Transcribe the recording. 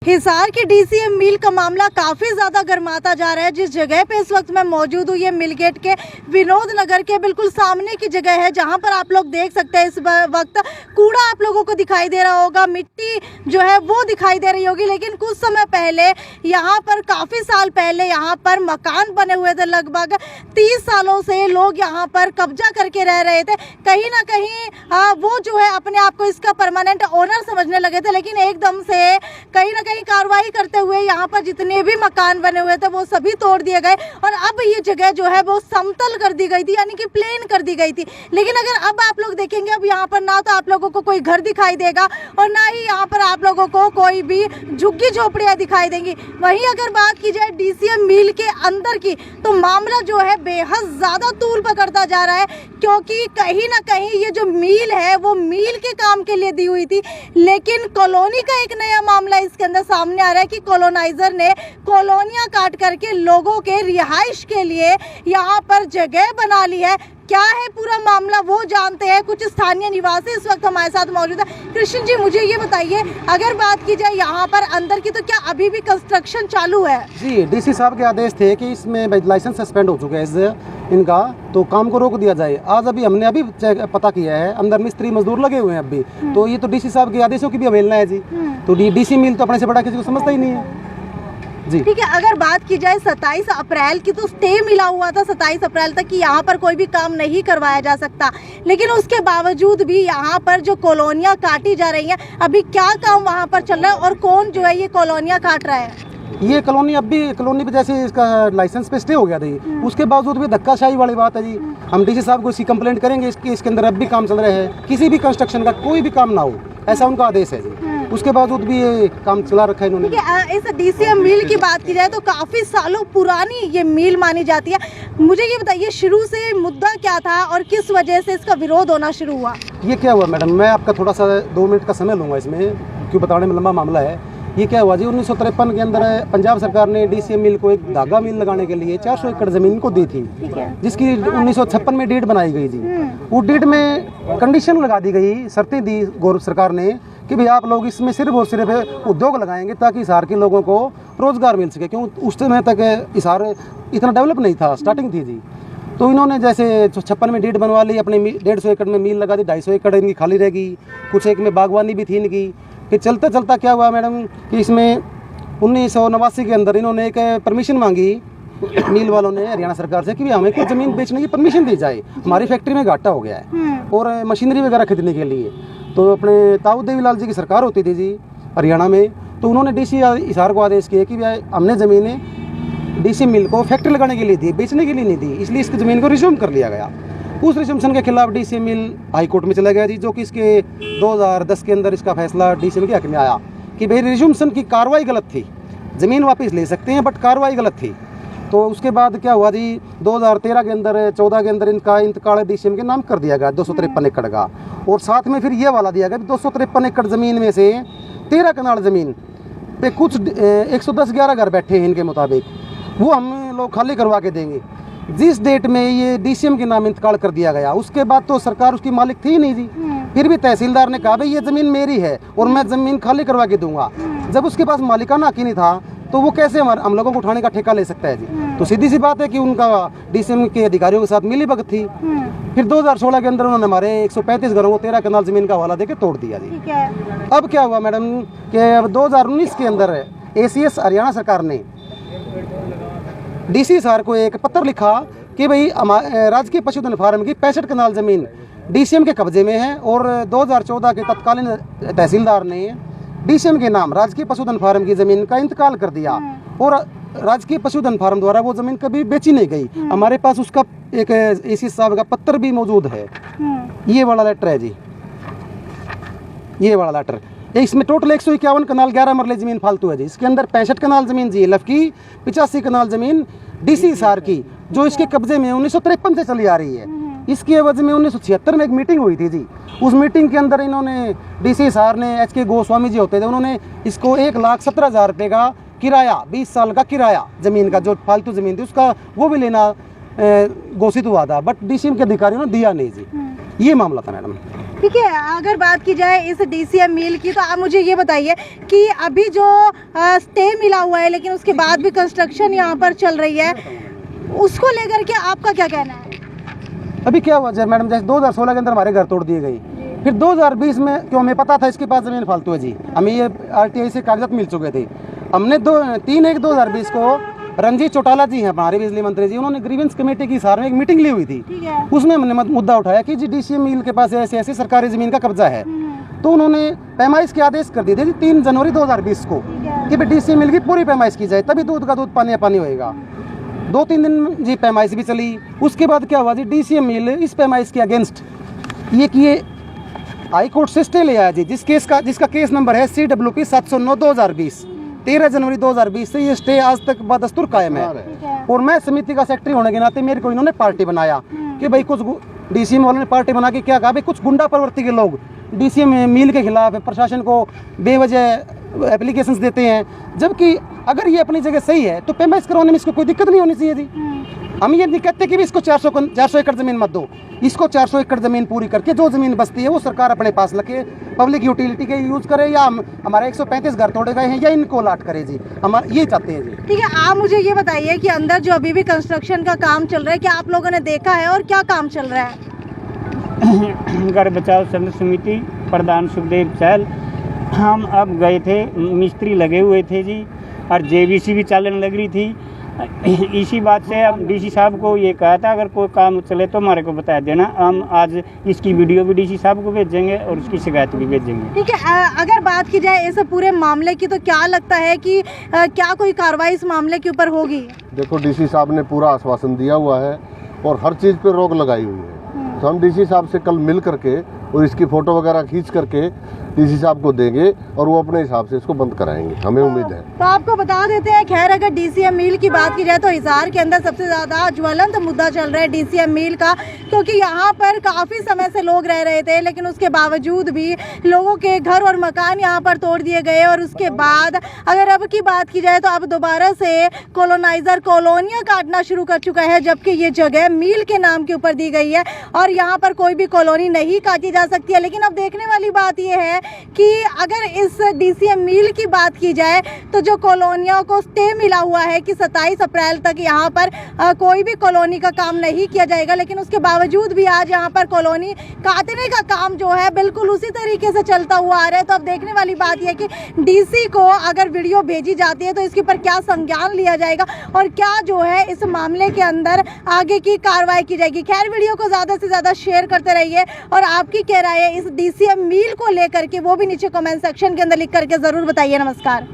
हिसार की डीसीएम मिल का मामला काफ़ी ज़्यादा गर्माता जा रहा है। जिस जगह पे इस वक्त मैं मौजूद हूँ, ये मिल गेट के विनोद नगर के बिल्कुल सामने की जगह है, जहाँ पर आप लोग देख सकते हैं इस वक्त कूड़ा आप लोगों को दिखाई दे रहा होगा, मिट्टी जो है वो दिखाई दे रही होगी। लेकिन कुछ समय पहले यहाँ पर, काफ़ी साल पहले यहाँ पर मकान बने हुए थे। लगभग 30 सालों से लोग यहाँ पर कब्जा करके रह रहे थे। कहीं ना कहीं वो जो है अपने आप को इसका परमानेंट ओनर समझने लगे थे, लेकिन एकदम से कहीं ना कहीं कार्रवाई करते हुए यहाँ पर जितने भी मकान बने हुए थे वो सभी तोड़ दिए गए और अब ये जगह जो है वो समतल कर दी गई थी, यानी कि प्लेन कर दी गई थी। लेकिन अगर अब आप लोग देखेंगे, अब यहाँ पर ना तो आप लोगों को कोई घर दिखाई देगा और ना ही यहाँ पर आप लोगों को कोई भी झुग्गी झोपड़ियाँ दिखाई देंगी। वहीं अगर बात की जाए डीसीएम मिल के अंदर की, तो मामला जो है बेहद ज़्यादा तूल पकड़ता जा रहा है, क्योंकि कहीं ना कहीं ये जो मिल है वो मिल के काम के लिए दी हुई थी। लेकिन कॉलोनी का एक नया मामला इसके अंदर सामने आ रहा है कि कॉलोनाइजर ने कॉलोनियां काट करके लोगों के रिहाइश के लिए यहाँ पर जगह बना ली है। क्या है पूरा मामला वो जानते हैं। कुछ स्थानीय निवासी इस वक्त हमारे साथ मौजूद है। कृष्ण जी, मुझे ये बताइए, अगर बात की जाए यहाँ पर अंदर की, तो क्या अभी भी कंस्ट्रक्शन चालू है? जी, डीसी साहब के आदेश थे कि इसमें लाइसेंस सस्पेंड हो चुका है इनका, तो काम को रोक दिया जाए। आज हमने अभी पता किया है, अंदर मिस्त्री मजदूर लगे हुए हैं अभी। तो ये तो डीसी साहब के आदेशों की भी अवहेलना है जी। तो डीसी मिल तो अपने से बड़ा किसी को समझता ही नहीं है जी। ठीक है, अगर बात की जाए 27 अप्रैल की, तो स्टे मिला हुआ था 27 अप्रैल तक कि यहाँ पर कोई भी काम नहीं करवाया जा सकता। लेकिन उसके बावजूद भी यहाँ पर जो कॉलोनियाँ काटी जा रही हैं, अभी क्या काम वहाँ पर चल रहा है और कौन जो है ये कॉलोनियाँ काट रहा है? ये कॉलोनी पे जैसे इसका लाइसेंस पे स्टे हो गया था, उसके बावजूद भी धक्काशाही वाली बात है जी। हम डीसी साहब को इसकी कंप्लेंट करेंगे, इसके अंदर अब भी काम चल रहा है, किसी भी कंस्ट्रक्शन का कोई भी काम ना हो, ऐसा उनका आदेश है जी। उसके बावजूद भी ये काम चला रखा है इन्होंने। इस डीसीएम मिल की बात की जाए तो काफी सालों पुरानी ये मिल मानी जाती है। मुझे ये बताइए, शुरू से मुद्दा क्या था और किस वजह से इसका विरोध होना शुरू हुआ? ये क्या हुआ मैडम, मैं आपका थोड़ा सा 2 मिनट का समय लूँगा इसमें, क्यों बताने में लंबा मामला है। ये क्या हुआ जी, 1953 के अंदर पंजाब सरकार ने डीसीएम मिल को एक धागा मिल लगाने के लिए 400 एकड़ जमीन को दी थी, जिसकी 1956 में डीड बनाई गई जी। वो डीड में कंडीशन लगा दी गई, शर्तें दी गौरव सरकार ने कि भाई आप लोग इसमें सिर्फ और सिर्फ उद्योग लगाएंगे ताकि हिसार के लोगों को रोजगार मिल सके, क्यों उस समय तक हिसार इतना डेवलप नहीं था, स्टार्टिंग थी जी। तो इन्होंने जैसे 56 में डीड बनवा ली, अपने 150 एकड़ में मिल लगा दी, 250 एकड़ इनकी खाली रहेगी, कुछ एक में बागवानी भी थी इनकी। फिर चलता चलता क्या हुआ मैडम कि इसमें 1989 के अंदर इन्होंने एक परमिशन मांगी मिल वालों ने हरियाणा सरकार से कि भी हमें कुछ ज़मीन बेचने की परमिशन दी जाए, हमारी फैक्ट्री में घाटा हो गया है और मशीनरी वगैरह खरीदने के लिए। तो अपने ताऊ देवीलाल जी की सरकार होती थी जी हरियाणा में, तो उन्होंने डीसी हिसार को आदेश किया कि भाई हमने ज़मीनें डीसी मिल को फैक्ट्री लगाने के लिए दी, बेचने के लिए नहीं दी, इसलिए इसकी ज़मीन को रिज्यूम कर लिया गया। उस रिज्यूमशन के खिलाफ डीसी मिल हाई कोर्ट में चला गया जी, जो कि इसके 2010 के अंदर इसका फैसला डीसी मिल के हक में आया कि भाई रिज्यूमशन की कार्रवाई गलत थी, ज़मीन वापस ले सकते हैं बट कार्रवाई गलत थी। तो उसके बाद क्या हुआ जी, 2013 के अंदर 14 के अंदर इनका इंतकाल डीसीएम के नाम कर दिया गया 253 एकड़ का, और साथ में फिर ये वाला दिया गया 253 एकड़ ज़मीन में से 13 कनाल ज़मीन पे कुछ 110-11 घर बैठे हैं इनके मुताबिक, वो हम लोग खाली करवा के देंगे। जिस डेट में ये डीसीएम के नाम इंतकाल कर दिया गया, उसके बाद तो सरकार उसकी मालिक थी ही नहीं जी। फिर भी तहसीलदार ने कहा भाई ये ज़मीन मेरी है और मैं ज़मीन खाली करवा के दूंगा। जब उसके पास मालिकाना हक ही नहीं था तो वो कैसे हम लोगों को उठाने का ठेका ले सकता है जी। तो सीधी सी बात है कि उनका डीसीएम के अधिकारियों के साथ मिलीभगत थी। फिर 2016 के अंदर उन्होंने हमारे 135 घरों को 13 कनाल ज़मीन का हवाला देके तोड़ दिया जी। अब क्या हुआ मैडम कि अब 2019 के अंदर ACS हरियाणा सरकार ने डीसी साहब को एक पत्र लिखा कि भाई राजकीय पशुधन फार्म की 65 कनाल ज़मीन डीसीएम के कब्जे में है, और 2014 के तत्कालीन तहसीलदार ने डीसीएम के नाम राजकीय पशुधन फार्म की ज़मीन का इंतकाल कर दिया और राजकीय पशुधन फार्म द्वारा वो ज़मीन कभी बेची नहीं गई। हमारे पास उसका एक ACS साहब का पत्र भी मौजूद है, ये वाला लेटर है जी, ये वाला लेटर। इसमें टोटल 151 कनाल 11 मरले ज़मीन फालतू है जी। इसके अंदर 65 कनाल ज़मीन जी LF की, 85 कनाल ज़मीन डीसी हिसार की, जो इसके कब्जे में 1953 से चली आ रही है। इसकी एवज में 1976 में एक मीटिंग हुई थी जी। उस मीटिंग के अंदर इन्होंने डीसी हिसार ने, HK गोस्वामी जी होते थे, उन्होंने इसको 1,17,000 रुपये का किराया, 20 साल का किराया ज़मीन का, जो फालतू ज़मीन थी उसका, वो भी लेना घोषित हुआ था, बट डीसीएम के अधिकारियों ने दिया नहीं जी। ये मामला था मैडम। ठीक है, अगर बात की जाए इस DCM मिल की, तो आप मुझे ये बताइए कि अभी जो स्टे मिला हुआ है लेकिन उसके बाद भी कंस्ट्रक्शन यहाँ पर चल रही है, उसको लेकर के आपका क्या कहना है? अभी क्या हुआ मैडम, जैसे 2016 के अंदर हमारे घर तोड़ दिए गई, फिर 2020 में क्यों, हमें पता था इसके पास ज़मीन फालतू है जी, हमें ये RTI से कागजात मिल चुके थे। हमने 3/1/2020 को रंजीत चौटाला जी हैं हमारे बिजली मंत्री जी, उन्होंने ग्रीवेंस कमेटी की सार में एक मीटिंग ली हुई थी। ठीक है। उसमें हमने मुद्दा उठाया कि जी DCM मिल के पास ऐसे ऐसे सरकारी ज़मीन का कब्जा है, तो उन्होंने पैमाइश के आदेश कर दिए थे 3 जनवरी 2020 को कि भाई DCM मिल की पूरी पैमाइश की जाए, तभी दूध का दूध पानी का पानी होएगा। 2-3 दिन जी पैमाइश भी चली। उसके बाद क्या हुआ जी, DCM मिल इस पैमाइश के अगेंस्ट ये किए हाई कोर्ट से स्टे ले आया जी, जिसका केस नंबर है CWP 709/2020। 13 जनवरी 2020 से ये स्टे आज तक बदस्तूर कायम है। और मैं समिति का सेक्रेटरी होने के नाते मेरे को इन्होंने पार्टी बनाया कि भाई कुछ DCM वालों ने पार्टी बना के क्या कहा, भाई कुछ गुंडा प्रवृत्ति के लोग DCM मिल के खिलाफ प्रशासन को बेवजह एप्लीकेशंस देते हैं, जबकि अगर ये अपनी जगह सही है तो पेमेंट करवाने में इसको कोई दिक्कत नहीं होनी चाहिए जी। हम ये नहीं कहते कि भी इसको 400 एकड़ ज़मीन मत दो, इसको 400 एकड़ ज़मीन पूरी करके जो ज़मीन बचती है वो सरकार अपने पास रखे, पब्लिक यूटिलिटी के यूज़ करे, या हमारे 135 घर तोड़े गए हैं या इनको लाट करे जी, हम ये चाहते हैं जी। ठीक है, आप मुझे ये बताइए कि अंदर जो अभी भी कंस्ट्रक्शन का काम चल रहा है, क्या आप लोगों ने देखा है और क्या काम चल रहा है? घर बचाओ समिति प्रधान सुखदेव चहल, हम अब गए थे, मिस्त्री लगे हुए थे जी, और JVC भी चलने लग रही थी। इसी बात से अब DC साहब को ये कहा था अगर कोई काम चले तो हमारे को बता देना, हम आज इसकी वीडियो भी DC साहब को भेजेंगे और उसकी शिकायत भी भेजेंगे। ठीक है, अगर बात की जाए इस पूरे मामले की, तो क्या लगता है कि क्या कोई कार्रवाई इस मामले के ऊपर होगी? देखो DC साहब ने पूरा आश्वासन दिया हुआ है और हर चीज़ पे रोक लगाई हुई है, तो हम DC साहब से कल मिल करके और इसकी फ़ोटो वगैरह खींच करके DC साहब को देंगे और वो अपने हिसाब से इसको बंद कराएंगे, हमें उम्मीद है। तो आपको बता देते हैं, खैर अगर DCM मिल की बात की जाए तो हिसार के अंदर सबसे ज़्यादा ज्वलंत मुद्दा चल रहा है DCM मिल का, क्योंकि यहाँ पर काफ़ी समय से लोग रह रहे थे, लेकिन उसके बावजूद भी लोगों के घर और मकान यहाँ पर तोड़ दिए गए। और उसके बाद अगर अब की बात की जाए तो अब दोबारा से कॉलोनाइजर कॉलोनियाँ काटना शुरू कर चुका है, जबकि ये जगह मिल के नाम के ऊपर दी गई है और यहाँ पर कोई भी कॉलोनी नहीं काटी जा सकती है। लेकिन अब देखने वाली बात यह है कि अगर इस DCM मिल की बात की जाए तो जो कॉलोनियों को स्टे मिला हुआ है कि 27 अप्रैल तक यहाँ पर कोई भी कॉलोनी का काम नहीं किया जाएगा, लेकिन उसके बावजूद भी आज यहाँ पर कॉलोनी काटने का काम जो है बिल्कुल उसी तरीके से चलता हुआ आ रहा है। तो अब देखने वाली बात यह है कि DC को अगर वीडियो भेजी जाती है तो इसके ऊपर क्या संज्ञान लिया जाएगा और क्या जो है इस मामले के अंदर आगे की कार्रवाई की जाएगी। खैर, वीडियो को ज़्यादा से ज़्यादा शेयर करते रहिए और आपकी क्या राय है इस DCM मिल को लेकर के वो भी नीचे कमेंट सेक्शन के अंदर लिख करके ज़रूर बताइए। नमस्कार।